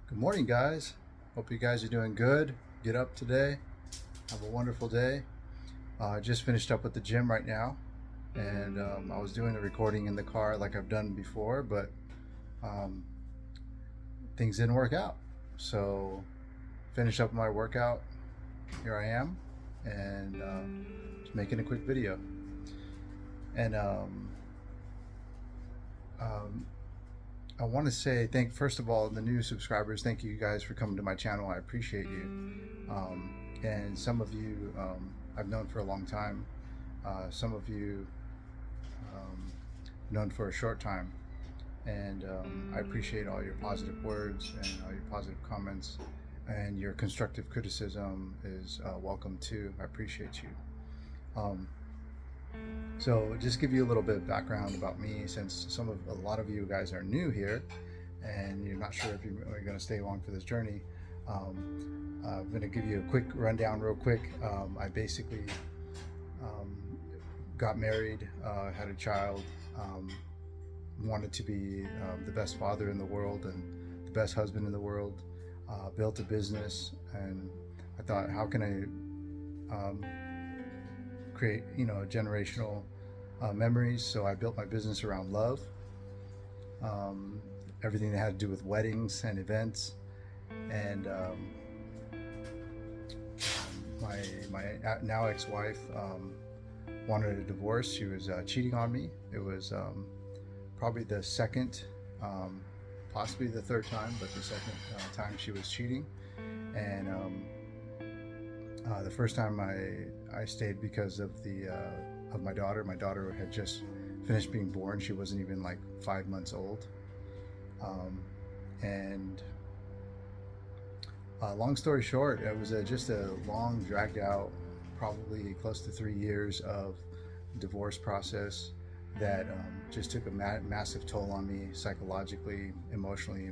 Good morning, guys. Hope you guys are doing good. Get up today. Have a wonderful day. I just finished up at the gym right now, and I was doing the recording in the car like I've done before, but um, things didn't work out. So, finished up my workout. Here I am, and just making a quick video. And um, I want to say first of all, the new subscribers, thank you guys for coming to my channel. I appreciate you. And some of you I've known for a long time. Some of you known for a short time. And I appreciate all your positive words and all your positive comments. And your constructive criticism is welcome too. I appreciate you. So just give you a little bit of background about me, since a lot of you guys are new here and you're not sure if you're going to stay along for this journey. I'm going to give you a quick rundown real quick. I basically got married, had a child, wanted to be the best father in the world and the best husband in the world, built a business, and I thought, how can I create generational memories? So I built my business around love, everything that had to do with weddings and events. And my now ex-wife wanted a divorce. She was cheating on me. It was probably the second, possibly the third time, but the second time she was cheating. And the first time I stayed because of my daughter. My daughter had just finished being born. She wasn't even like 5 months old. And long story short, it was just a long, dragged out, probably close to 3 years of divorce process that just took a massive toll on me, psychologically, emotionally,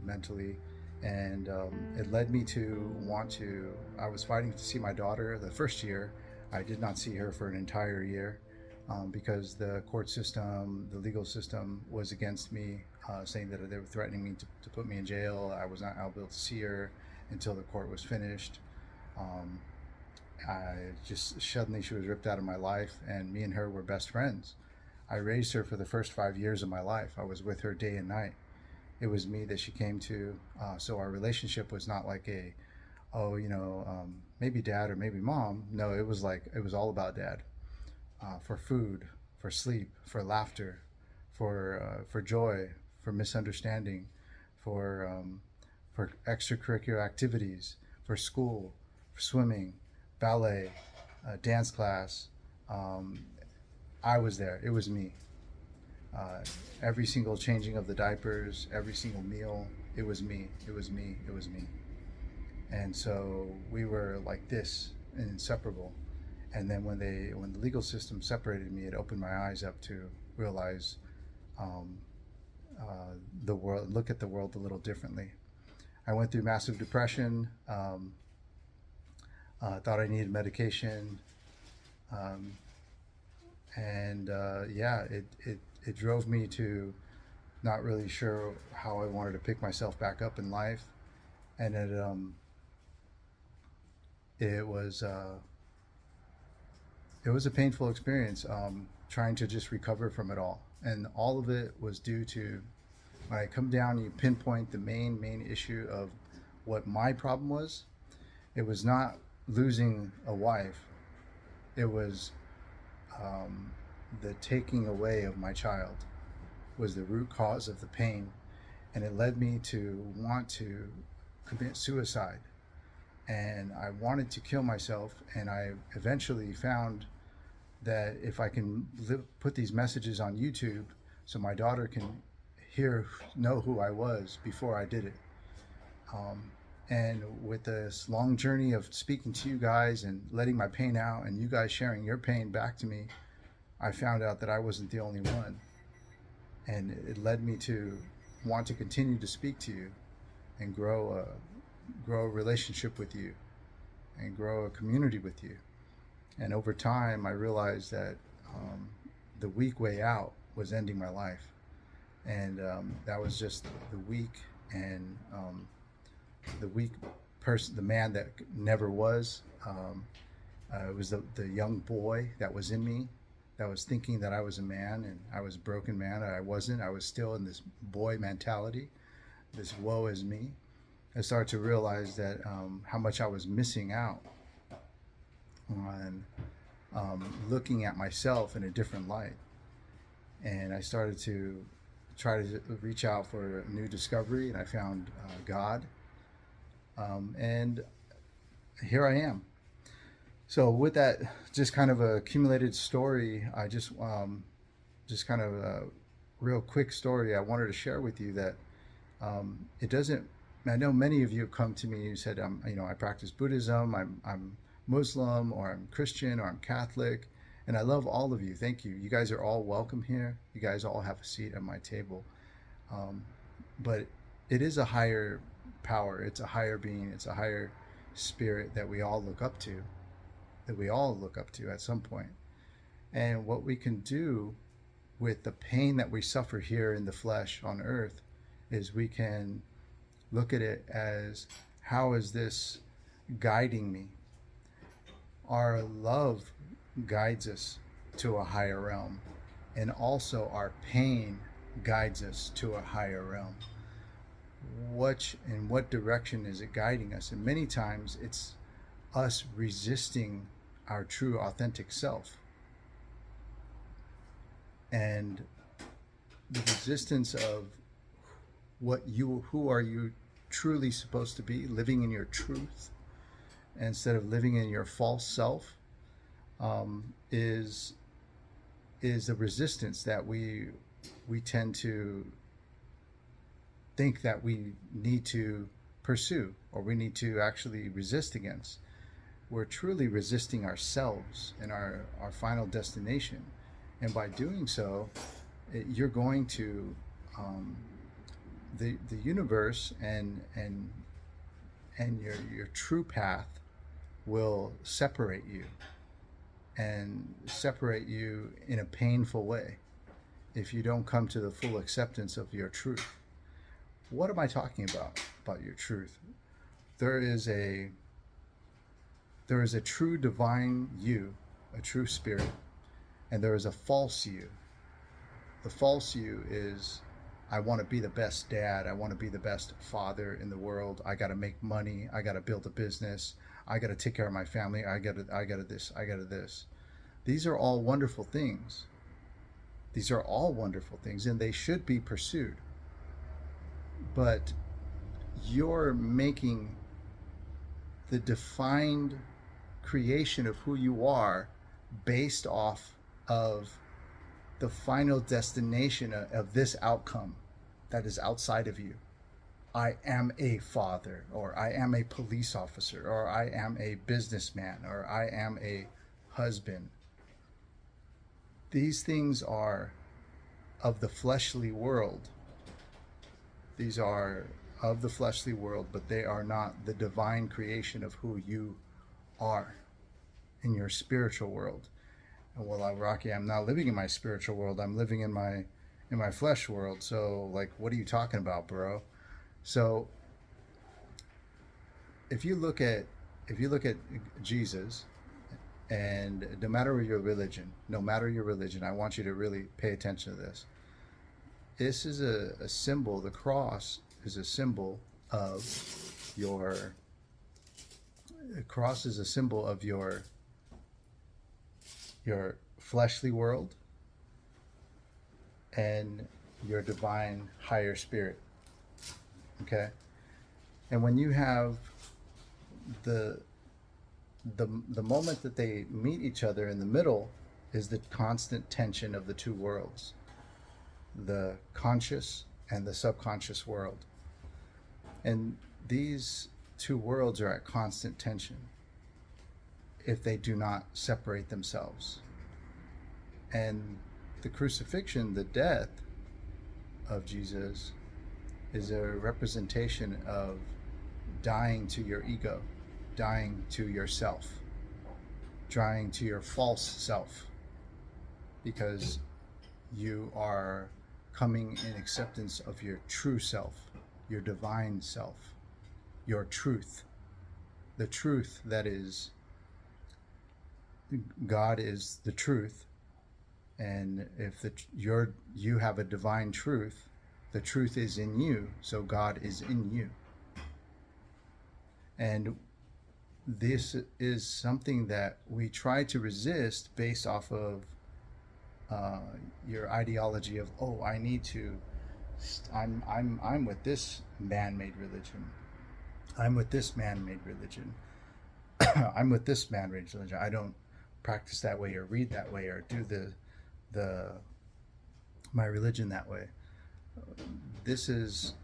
mentally. And it led me to I was fighting to see my daughter. The first year, I did not see her for an entire year because the court system, the legal system was against me, saying that they were threatening me to put me in jail. I was not able to see her until the court was finished. Suddenly she was ripped out of my life, and me and her were best friends. I raised her for the first 5 years of my life. I was with her day and night. It was me that she came to. So our relationship was not like maybe dad or maybe mom. No, it was all about dad. For food, for sleep, for laughter, for joy, for misunderstanding, for extracurricular activities, for school, for swimming, ballet, dance class. I was there. It was me. Every single changing of the diapers, every single meal, it was me. It was me. It was me. And so we were like this, inseparable. And then when the legal system separated me, it opened my eyes up to realize the world, look at the world a little differently. I went through massive depression. Thought I needed medication. It drove me to not really sure how I wanted to pick myself back up in life. And it was a painful experience, trying to just recover from it all. And all of it was due to, when I come down, you pinpoint the main issue of what my problem was. It was not losing a wife. It was the taking away of my child was the root cause of the pain. And it led me to want to commit suicide. And I wanted to kill myself, and I eventually found that if I can put these messages on YouTube so my daughter can know who I was before I did it. And with this long journey of speaking to you guys and letting my pain out, and you guys sharing your pain back to me, I found out that I wasn't the only one. And it led me to want to continue to speak to you and grow a relationship with you and grow a community with you. And over time, I realized that the weak way out was ending my life. And that was just the weak and the weak person, the man that never was. It was the young boy that was in me, that was thinking that I was a man, and I was a broken man. I wasn't. I was still in this boy mentality, this woe is me. I started to realize that how much I was missing out on looking at myself in a different light. And I started to try to reach out for a new discovery, and I found God. And here I am. So with that, just kind of a accumulated story, I just kind of a real quick story I wanted to share with you that it doesn't. I know many of you have come to me and said, I practice Buddhism, I'm Muslim, or I'm Christian, or I'm Catholic, and I love all of you. Thank you. You guys are all welcome here. You guys all have a seat at my table. But it is a higher power. It's a higher being. It's a higher spirit that we all look up to, at some point. And what we can do with the pain that we suffer here in the flesh on earth is we can look at it as, how is this guiding me? Our love guides us to a higher realm, and also our pain guides us to a higher realm. In what direction is it guiding us? And many times it's us resisting our true authentic self. And the resistance of who are you truly supposed to be, living in your truth instead of living in your false self, is the resistance that we tend to think that we need to pursue, or we need to actually resist against. We're truly resisting ourselves and our final destination. And by doing so, you're going to the universe and your true path will separate you, and separate you in a painful way if you don't come to the full acceptance of your truth. What am I talking about your truth? There is a true divine you, a true spirit, and there is a false you. The false you is, I want to be the best dad, I want to be the best father in the world, I got to make money, I got to build a business, I got to take care of my family, I got to this. These are all wonderful things. These are all wonderful things, and they should be pursued. But you're making the defined creation of who you are based off of the final destination of this outcome that is outside of you. I am a father, or I am a police officer, or I am a businessman, or I am a husband. These things are of the fleshly world. These are of the fleshly world, but they are not the divine creation of who you are in your spiritual world. And well, Rocky, I'm not living in my spiritual world. I'm living in my flesh world. So, like, what are you talking about, bro? So, if you look at Jesus, and no matter your religion, I want you to really pay attention to this. This is a symbol. The cross is a symbol of your. The cross is a symbol of your fleshly world and your divine higher spirit. Okay? And when you have the moment that they meet each other, in the middle is the constant tension of the two worlds, the conscious and the subconscious world. And these two worlds are at constant tension if they do not separate themselves. And the crucifixion, the death of Jesus, is a representation of dying to your ego, dying to yourself, dying to your false self, because you are coming in acceptance of your true self, your divine self, your truth, the truth that is God is the truth. And if you have a divine truth, the truth is in you, so God is in you. And this is something that we try to resist based off of your ideology of, oh, I need to, I'm with this man-made religion. I'm with this man-made religion. I'm with this man-made religion. I don't practice that way or read that way or do the my religion that way. This is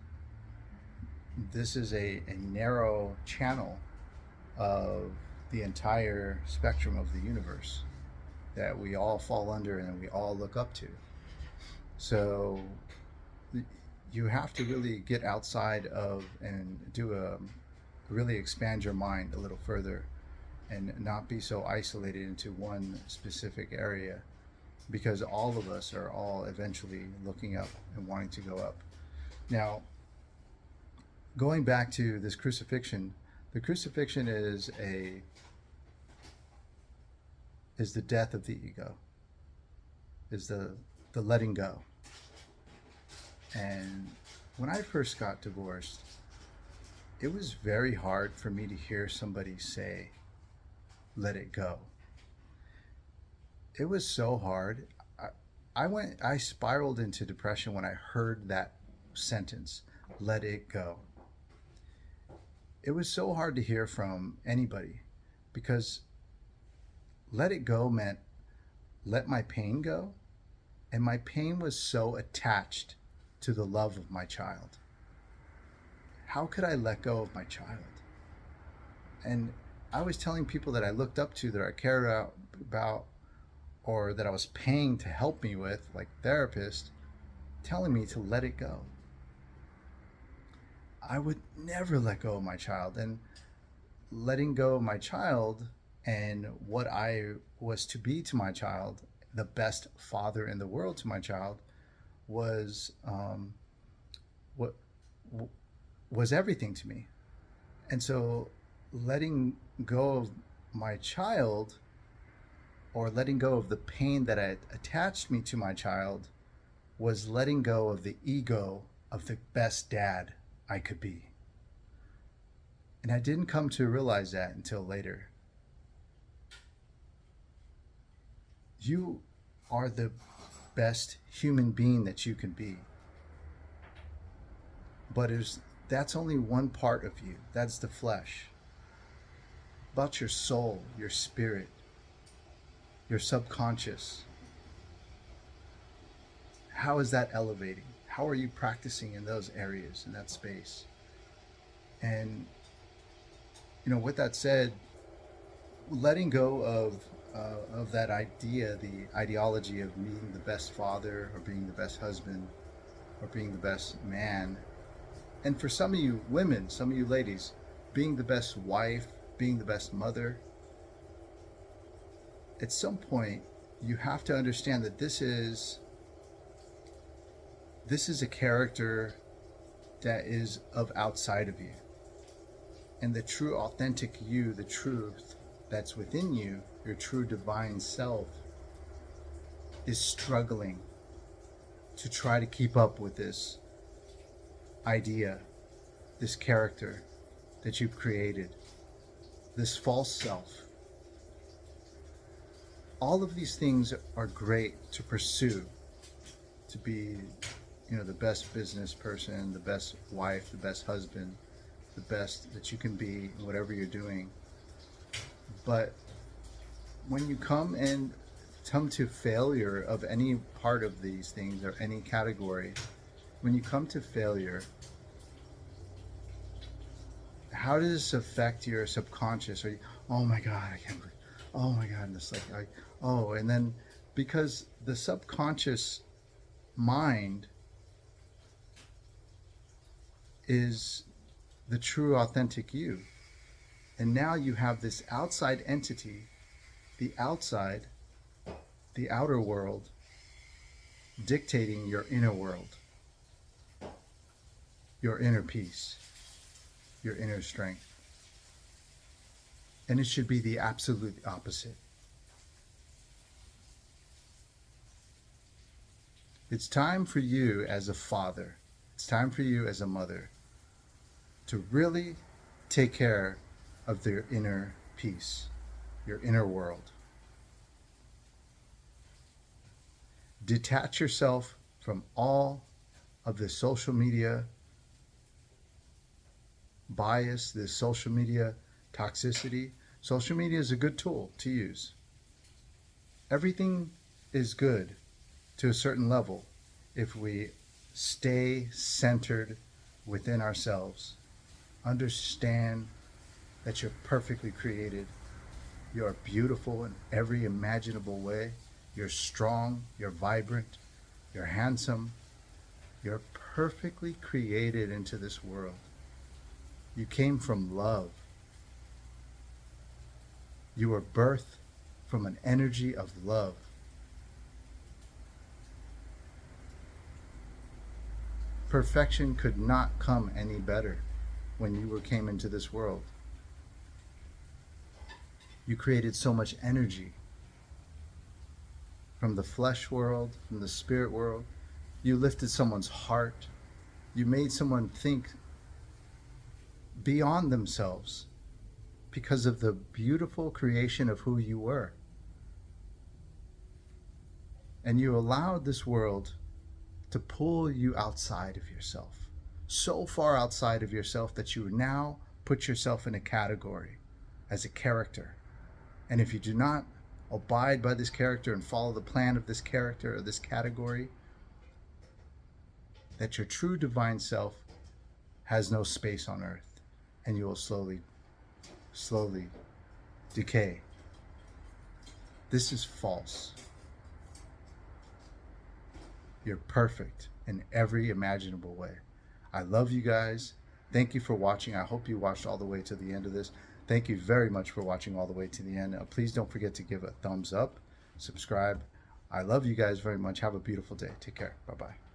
a narrow channel of the entire spectrum of the universe that we all fall under and we all look up to. So you have to really get outside of and really expand your mind a little further and not be so isolated into one specific area, because all of us are all eventually looking up and wanting to go up. Now, going back to this crucifixion, the crucifixion is the death of the ego, is the letting go. And when I first got divorced, it was very hard for me to hear somebody say, let it go. It was so hard. I spiraled into depression when I heard that sentence, let it go. It was so hard to hear from anybody, because let it go meant let my pain go. And my pain was so attached to the love of my child. How could I let go of my child? And I was telling people that I looked up to, that I cared about, or that I was paying to help me with, like therapists, telling me to let it go. I would never let go of my child. And letting go of my child and what I was to be to my child, the best father in the world to my child, was what was everything to me. And so letting go of my child, or letting go of the pain that had attached me to my child, was letting go of the ego of the best dad I could be. And I didn't come to realize that until later. You are the best human being that you can be. But that's only one part of you. That's the flesh. About your soul, your spirit, your subconscious. How is that elevating? How are you practicing in those areas, in that space? And, with that said, letting go of that idea, the ideology of being the best father or being the best husband or being the best man, and for some of you women, some of you ladies, being the best wife, being the best mother, at some point you have to understand that this is a character that is of outside of you. And the true authentic you, the truth that's within you, your true divine self, is struggling to try to keep up with this idea, this character that you've created, this false self. All of these things are great to pursue, to be, the best business person, the best wife, the best husband, the best that you can be in whatever you're doing. But when you come to failure of any part of these things or any category, when you come to failure, how does this affect your subconscious? Or oh my God, I can't believe, oh my God, and it's like, and then because the subconscious mind is the true authentic you. And now you have this outside entity, the outside, the outer world, dictating your inner world. your inner peace, your inner strength. And it should be the absolute opposite. It's time for you as a father, it's time for you as a mother to really take care of their inner peace, your inner world. Detach yourself from all of the social media bias, this social media toxicity. Social media is a good tool to use. Everything is good to a certain level if we stay centered within ourselves. Understand that you're perfectly created. You're beautiful in every imaginable way. You're strong, you're vibrant, you're handsome. You're perfectly created into this world. You came from love. You were birthed from an energy of love. Perfection could not come any better when you came into this world. You created so much energy from the flesh world, from the spirit world. You lifted someone's heart. You made someone think beyond themselves because of the beautiful creation of who you were. And you allowed this world to pull you outside of yourself, so far outside of yourself that you now put yourself in a category as a character. And if you do not abide by this character and follow the plan of this character or this category, that your true divine self has no space on earth, and you will slowly decay. This is false. You're perfect in every imaginable way. I love you guys. Thank you for watching. I hope you watched all the way to the end of this. Thank you very much for watching all the way to the end. Please don't forget to give a thumbs up, subscribe. I love you guys very much. Have a beautiful day. Take care. Bye-bye.